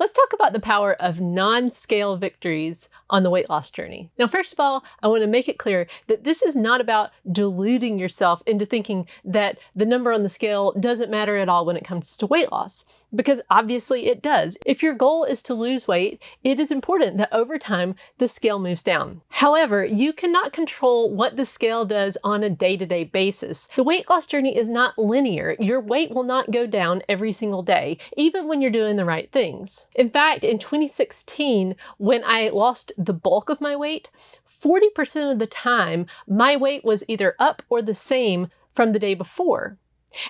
Let's talk about the power of non-scale victories on the weight loss journey. Now, first of all, I want to make it clear that this is not about deluding yourself into thinking that the number on the scale doesn't matter at all when it comes to weight loss. Because obviously it does. If your goal is to lose weight, it is important that over time the scale moves down. However, you cannot control what the scale does on a day-to-day basis. The weight loss journey is not linear. Your weight will not go down every single day, even when you're doing the right things. In fact, in 2016, when I lost the bulk of my weight, 40% of the time, my weight was either up or the same from the day before.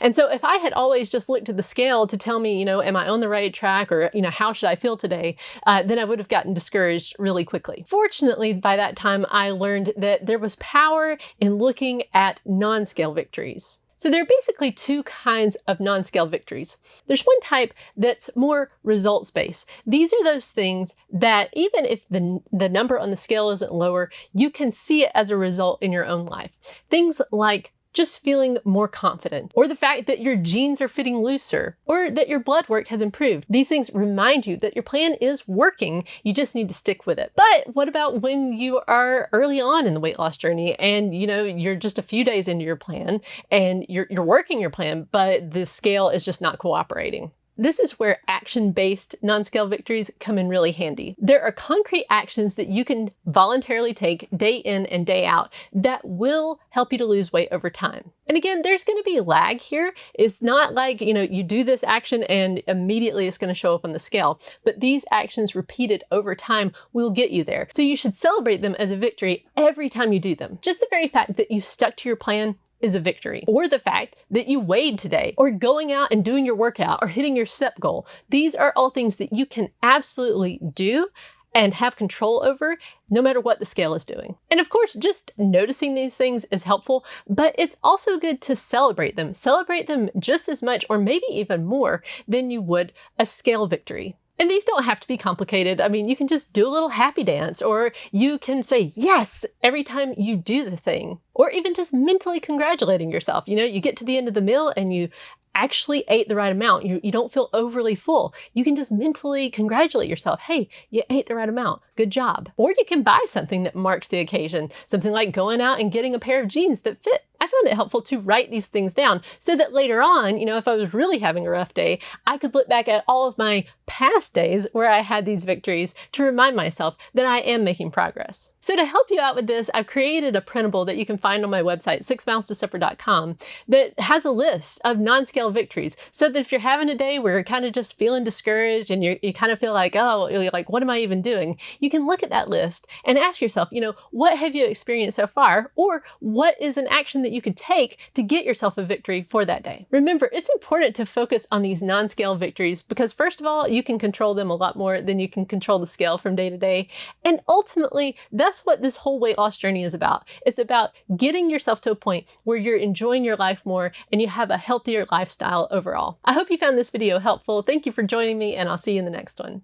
And so if I had always just looked at the scale to tell me, am I on the right track, or, how should I feel today, then I would have gotten discouraged really quickly. Fortunately, by that time, I learned that there was power in looking at non-scale victories. So there are basically two kinds of non-scale victories. There's one type that's more results-based. These are those things that even if the number on the scale isn't lower, you can see it as a result in your own life. Things like just feeling more confident, or the fact that your jeans are fitting looser, or that your blood work has improved. These things remind you that your plan is working, you just need to stick with it. But what about when you are early on in the weight loss journey and you're just a few days into your plan and you're working your plan, but the scale is just not cooperating? This is where action-based non-scale victories come in really handy. There are concrete actions that you can voluntarily take day in and day out that will help you to lose weight over time. And again, there's going to be lag here. It's not like, you do this action and immediately it's going to show up on the scale, but these actions repeated over time will get you there. So you should celebrate them as a victory every time you do them. Just the very fact that you stuck to your plan is a victory. Or the fact that you weighed today, or going out and doing your workout, or hitting your step goal. These are all things that you can absolutely do and have control over, no matter what the scale is doing. And of course, just noticing these things is helpful, but it's also good to celebrate them. Celebrate them just as much, or maybe even more, than you would a scale victory. And these don't have to be complicated. I mean, you can just do a little happy dance, or you can say yes every time you do the thing, or even just mentally congratulating yourself. You get to the end of the meal and you actually ate the right amount. You don't feel overly full. You can just mentally congratulate yourself. Hey, you ate the right amount. Good job. Or you can buy something that marks the occasion. Something like going out and getting a pair of jeans that fit. I found it helpful to write these things down so that later on, if I was really having a rough day, I could look back at all of my past days where I had these victories to remind myself that I am making progress. So to help you out with this, I've created a printable that you can find on my website, 6milestosupper.com, that has a list of non-scale victories, so that if you're having a day where you're kind of just feeling discouraged and you kind of feel like, what am I even doing? You can look at that list and ask yourself, what have you experienced so far? Or what is an action that you could take to get yourself a victory for that day? Remember, it's important to focus on these non-scale victories because, first of all, you can control them a lot more than you can control the scale from day to day. And ultimately, that's what this whole weight loss journey is about. It's about getting yourself to a point where you're enjoying your life more and you have a healthier lifestyle overall. I hope you found this video helpful. Thank you for joining me, and I'll see you in the next one.